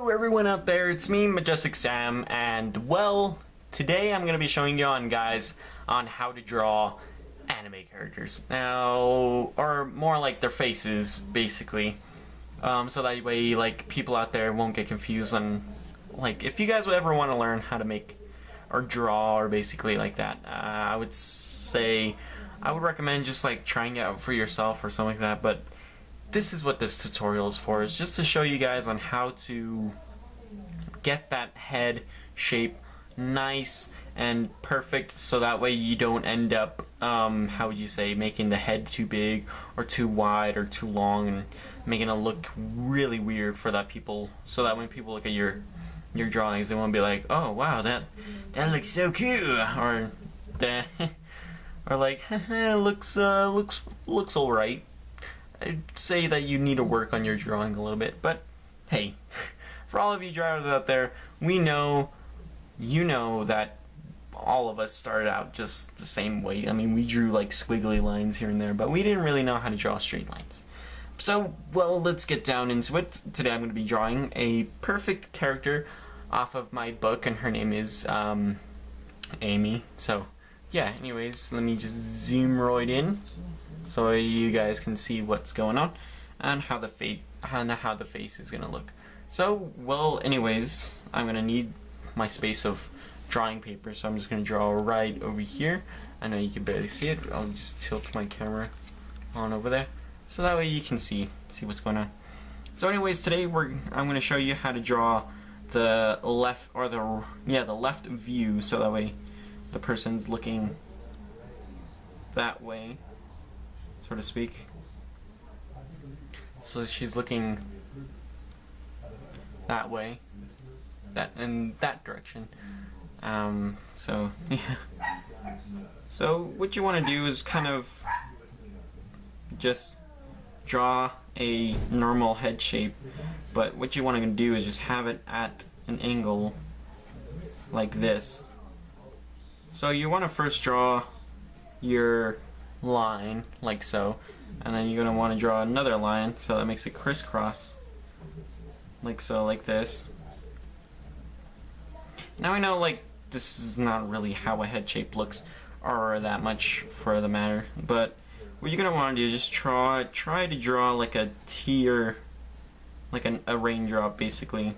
Hello everyone out there, it's me, Majestic Sam, and well, today I'm going to be showing you guys on how to draw anime characters. Now, or more like their faces, basically. So that way, like, people out there won't get confused on, like, if you guys would ever want to learn how to make or draw or basically like that, I would say, I would recommend just like trying it out for yourself or something like that, but this is what this tutorial is for, is just to show you guys on how to get that head shape nice and perfect, so that way you don't end up, how would you say, making the head too big or too wide or too long and making it look really weird for that people, so that when people look at your drawings, they won't be like, oh wow, that looks so cool, or that, or like, looks alright. I'd say that you need to work on your drawing a little bit, but hey, for all of you drawers out there, we know, you know that all of us started out just the same way. I mean, we drew like squiggly lines here and there, but we didn't really know how to draw straight lines. So, well, let's get down into it. Today I'm going to be drawing a perfect character off of my book, and her name is Amy. So, yeah, anyways, let me just zoom right in so you guys can see what's going on and how the face is gonna look. So, well, anyways, I'm gonna need my space of drawing paper, so I'm just gonna draw right over here. I know you can barely see it, but I'll just tilt my camera on over there so that way you can see what's going on. So, anyways, today I'm gonna show you how to draw the left, or the left view, so that way the person's looking that way, so to speak. So she's looking that way, in that direction. So yeah. So what you want to do is kind of just draw a normal head shape, but what you want to do is just have it at an angle like this. So you want to first draw your line like so, and then you're going to want to draw another line so that makes it crisscross like so, like this. Now I know, like, this is not really how a head shape looks, or that much for the matter, but what you're going to want to do is just try to draw like a tear, like a raindrop basically,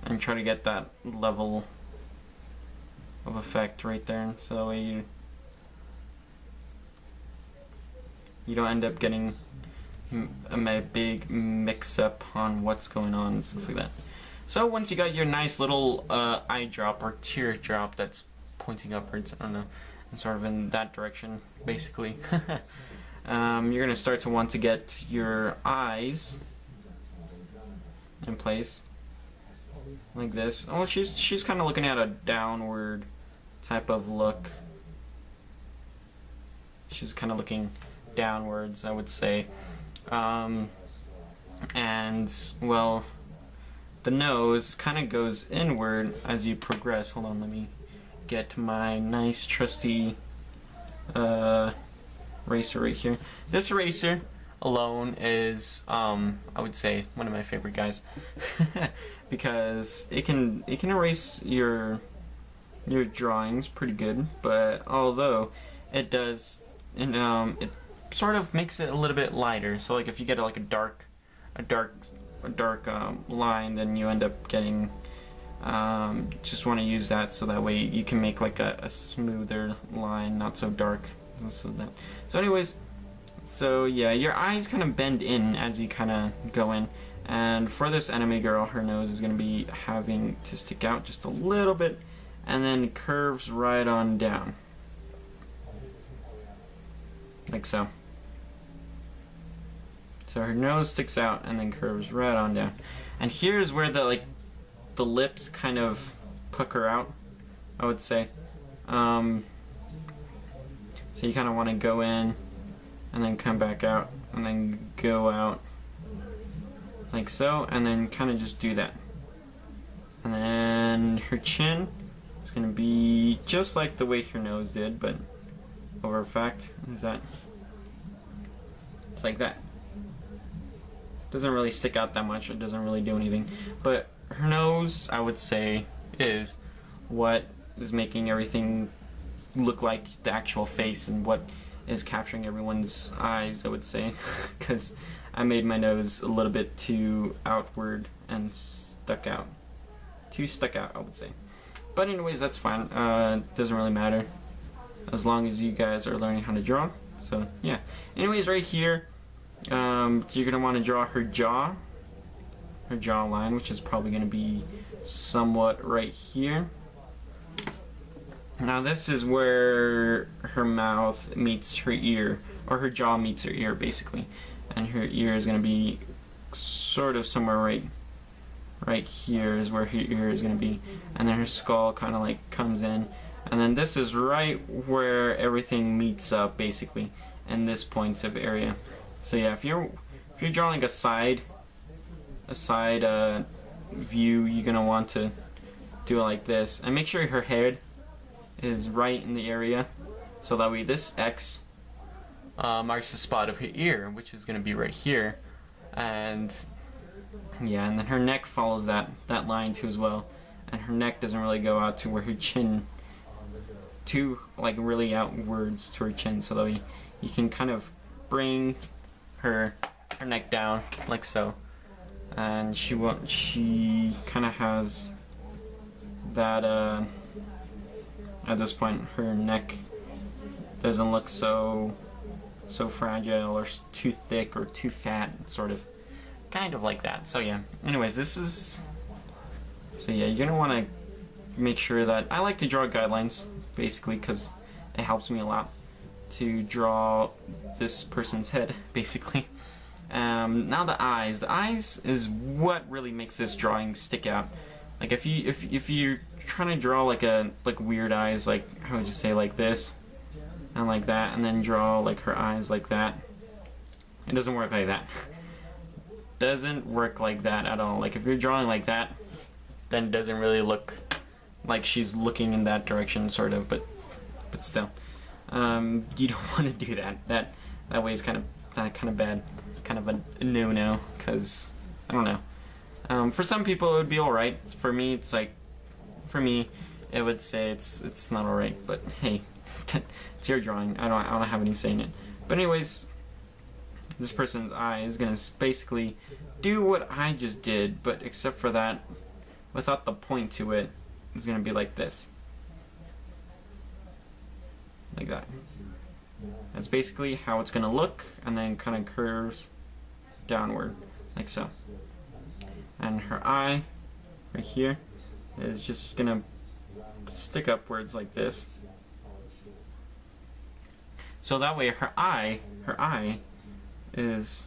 and try to get that level of effect right there, so that way you don't end up getting a big mix-up on what's going on and stuff like that. So once you got your nice little eye drop or tear drop that's pointing upwards, I don't know, and sort of in that direction, basically, you're gonna start to want to get your eyes in place, like this. Oh, she's kind of looking at a downward type of look. She's kind of looking downwards, I would say. And, well, the nose kind of goes inward as you progress. Hold on, let me get my nice trusty eraser right here. This eraser alone is, I would say, one of my favorite guys because it can erase your drawings pretty good, but although it does, it sort of makes it a little bit lighter. So like if you get like a dark line, then you end up getting, just want to use that so that way you can make like a smoother line, not so dark. So anyways, so yeah, your eyes kind of bend in as you kind of go in, and for this anime girl, her nose is going to be having to stick out just a little bit and then curves right on down, like so. So her nose sticks out and then curves right on down. And here's where the lips kind of pucker out, I would say. So you kind of want to go in and then come back out and then go out like so, and then kind of just do that. And then her chin is going to be just like the way her nose did, but over fact is that it's like that. doesn't really stick out that much. It doesn't really do anything. But her nose, I would say, is what is making everything look like the actual face and what is capturing everyone's eyes, I would say, because I made my nose a little bit too outward and stuck out. Too stuck out, I would say. But anyways, that's fine. Doesn't really matter as long as you guys are learning how to draw. So yeah. Anyways, right here, you're gonna want to draw her jawline, which is probably gonna be somewhat right here. Now this is where her mouth meets her ear, or her jaw meets her ear, basically, and her ear is gonna be sort of somewhere right here is where her ear is gonna be, and then her skull kind of like comes in, and then this is right where everything meets up, basically, in this point of area. So yeah, if you're drawing a side view, you're gonna want to do it like this, and make sure her head is right in the area, so that way this X marks the spot of her ear, which is going to be right here, and yeah, and then her neck follows that line too as well, and her neck doesn't really go out to where her chin, too like really outwards to her chin, so that way you can kind of bring her neck down like so, and she kind of has that at this point her neck doesn't look so fragile or too thick or too fat, sort of kind of like that. So yeah, anyways, so yeah, you're gonna want to make sure that I like to draw guidelines, basically, because it helps me a lot to draw this person's head, basically. Now the eyes is what really makes this drawing stick out. Like if you're trying to draw like weird eyes, like how would you say, like this and like that, and then draw like her eyes like that, it doesn't work like that. Doesn't work like that at all. Like if you're drawing like that, then it doesn't really look like she's looking in that direction, sort of, but still, you don't want to do that. That way is kind of bad, kind of a no-no, because I don't know. For some people it would be alright. For me, it's like, it would say it's not alright, but hey, it's your drawing. I don't have any say in it. But anyways, this person's eye is gonna basically do what I just did, but except for that, without the point to it, it's gonna be like this, like that. That's basically how it's gonna look, and then kind of curves downward, like so. And her eye, right here, is just gonna stick upwards like this. So that way her eye is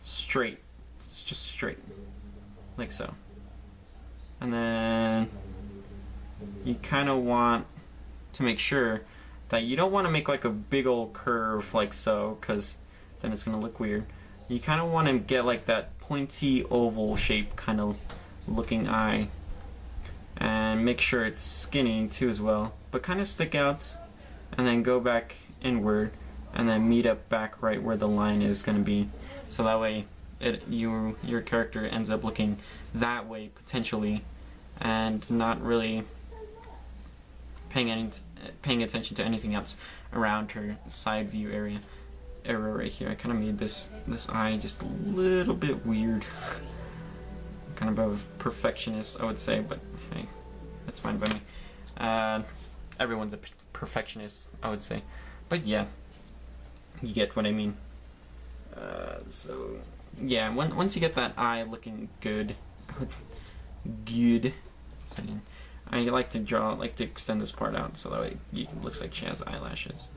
straight. It's just straight, like so. And then you kind of want to make sure that you don't want to make like a big old curve like so, because then it's gonna look weird. You kind of want to get like that pointy oval shape kind of looking eye, and make sure it's skinny too as well, but kind of stick out, and then go back inward, and then meet up back right where the line is going to be, so that way your character ends up looking that way potentially, and not really paying attention to anything else around her side view area right here. I kind of made this eye just a little bit weird, kind of a perfectionist, I would say, but hey, that's fine by me. Everyone's a perfectionist, I would say, but yeah, you get what I mean. So yeah, once you get that eye looking good, so I like to extend this part out, so that way it looks like she has eyelashes.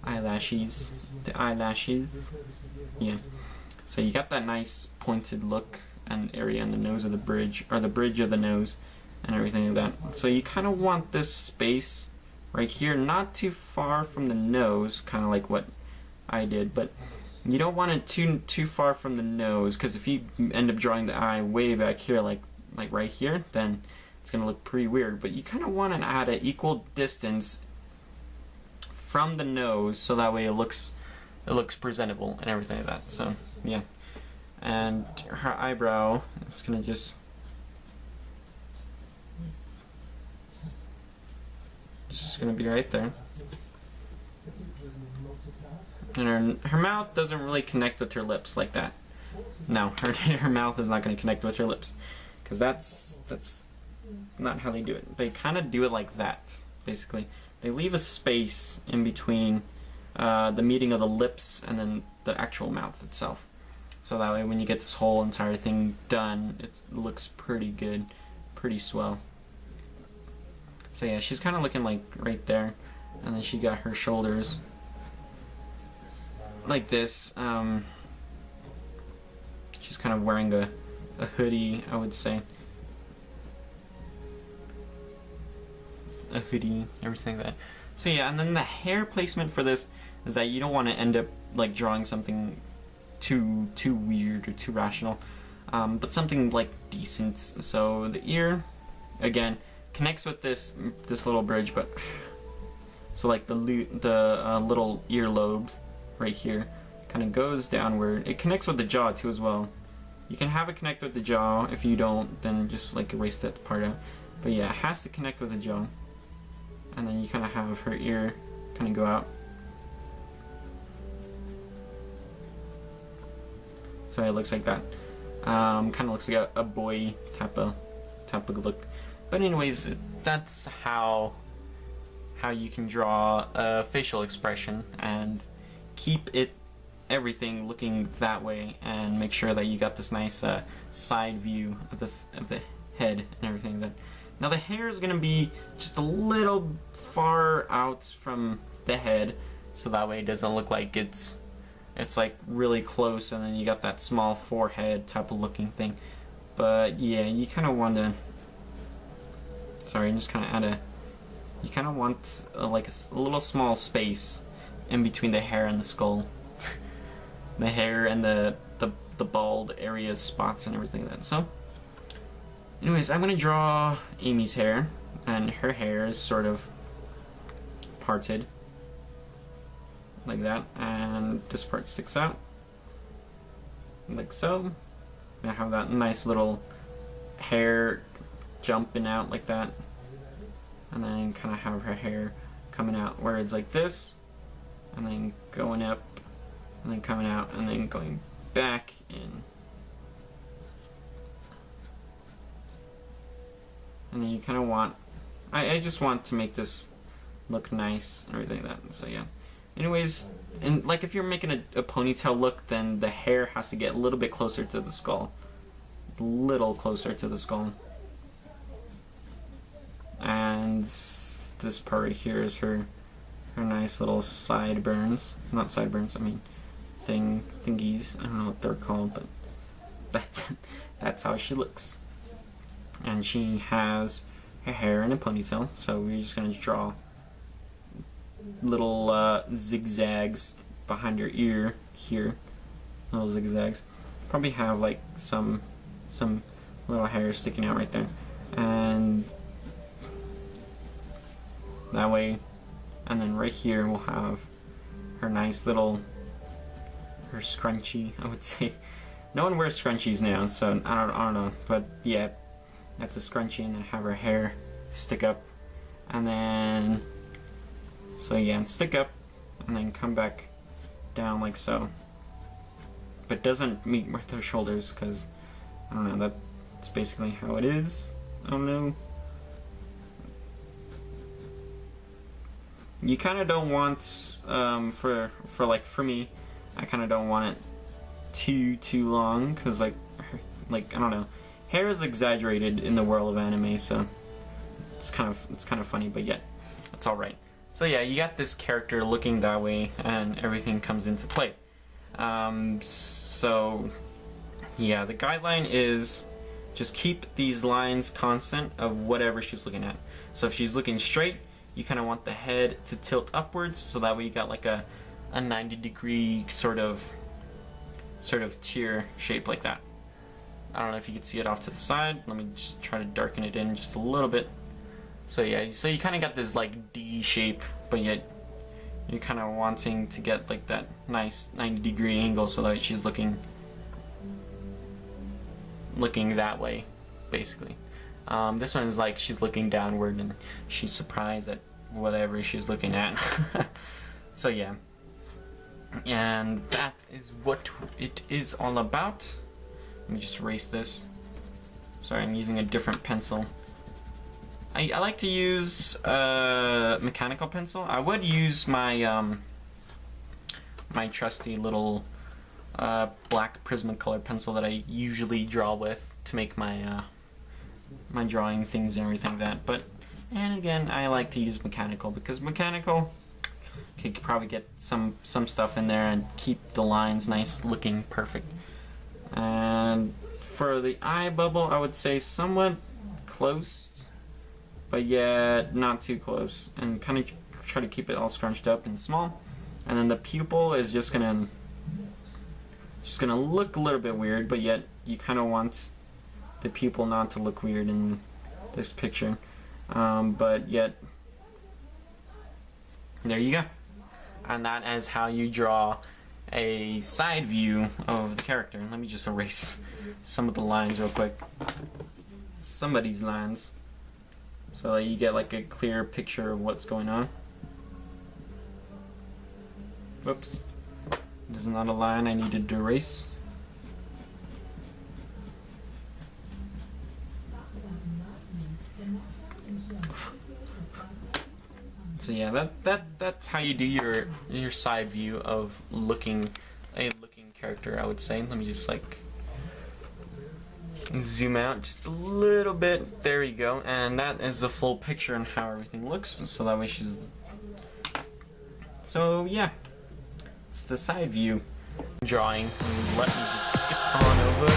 The eyelashes. Yeah. So you got that nice pointed look and area on the nose of the bridge, or the bridge of the nose, and everything like that. So you kind of want this space right here, not too far from the nose, kind of like what I did, but you don't want it too far from the nose, because if you end up drawing the eye way back here, like right here, then it's gonna look pretty weird. But you kind of want to add an equal distance from the nose, so that way it looks presentable and everything like that. So yeah, and her eyebrow is gonna just gonna be right there. And her mouth doesn't really connect with her lips like that. No, her mouth is not going to connect with her lips, because that's not how they do it. They kind of do it like that, basically. They leave a space in between the meeting of the lips and then the actual mouth itself. So that way when you get this whole entire thing done, it looks pretty good, pretty swell. So yeah, she's kind of looking like right there, and then she got her shoulders like this. She's kind of wearing a hoodie, I would say. A hoodie, everything like that. So yeah, and then the hair placement for this is that you don't want to end up like drawing something too weird or too rational, but something like decent. So the ear, again, connects with this little bridge, but so like the little earlobe right here kind of goes downward. It connects with the jaw too as well. You can have it connect with the jaw. If you don't, then just like erase that part out. But yeah, it has to connect with the jaw. And then you kind of have her ear kind of go out. So it looks like that. Kind of looks like a boy type of look. But anyways, that's how you can draw a facial expression and keep everything looking that way, and make sure that you got this nice side view of the head and everything. Now the hair is gonna be just a little far out from the head, so that way it doesn't look like it's like really close, and then you got that small forehead type of looking thing. But yeah, you kind of want to. Sorry, just kind of add you kind of want like a little small space in between the hair and the skull. The hair and the bald area spots and everything like that. So anyways, I'm gonna draw Amy's hair, and her hair is sort of parted like that, and this part sticks out like so. I have that nice little hair jumping out like that, and then kind of have her hair coming out where it's like this, and then going up, and then coming out, and then going back in. And then you kind of want, I just want to make this look nice and everything like that. So yeah. Anyways, and like if you're making a ponytail look, then the hair has to get a little bit closer to the skull. A little closer to the skull. And this part right here is her nice little sideburns. Not sideburns, I mean thingies. I don't know what they're called, but that's how she looks. And she has her hair in a ponytail, so we're just gonna draw little zigzags behind her ear here. Little zigzags. Probably have like some little hair sticking out right there, and that way. And then right here we'll have her nice little her scrunchie, I would say. No one wears scrunchies now, so I don't know, but yeah, that's a scrunchie, and then have her hair stick up, and then so yeah, and stick up, and then come back down like so. But doesn't meet with her shoulders, because I don't know, that's basically how it is. I don't know. You kind of don't want for me, I kind of don't want it too long, because like I don't know, hair is exaggerated in the world of anime, so it's kind of funny, but yet it's all right. So yeah, you got this character looking that way, and everything comes into play. So yeah, the guideline is just keep these lines constant of whatever she's looking at. So if she's looking straight, you kind of want the head to tilt upwards, so that way you got like a 90-degree sort of tear shape like that. I don't know if you can see it off to the side. Let me just try to darken it in just a little bit. So yeah, so you kind of got this like D shape, but yet you're kind of wanting to get like that nice 90-degree angle, so that she's looking looking that way, basically. This one is like she's looking downward and she's surprised at whatever she's looking at. So yeah. And that is what it is all about. Let me just erase this. Sorry, I'm using a different pencil. I like to use a mechanical pencil. I would use my my trusty little black Prismacolor pencil that I usually draw with to make my my drawing things and everything like that. But and again, I like to use mechanical because mechanical can probably get some stuff in there and keep the lines nice looking perfect. And for the eye bubble, I would say somewhat close, but yet not too close, and kind of try to keep it all scrunched up and small. And then the pupil is just gonna look a little bit weird, but yet you kind of want the pupil not to look weird in this picture. But yet, there you go. And that is how you draw a side view of the character. Let me just erase some of the lines real quick. Some of these lines, so that you get like a clear picture of what's going on. Whoops. This is not a line I needed to erase. So yeah, that's how you do your side view of a looking character, I would say. Let me just like zoom out just a little bit. There you go. And that is the full picture and how everything looks. So that way she's. So yeah, it's the side view drawing. Let me just skip on over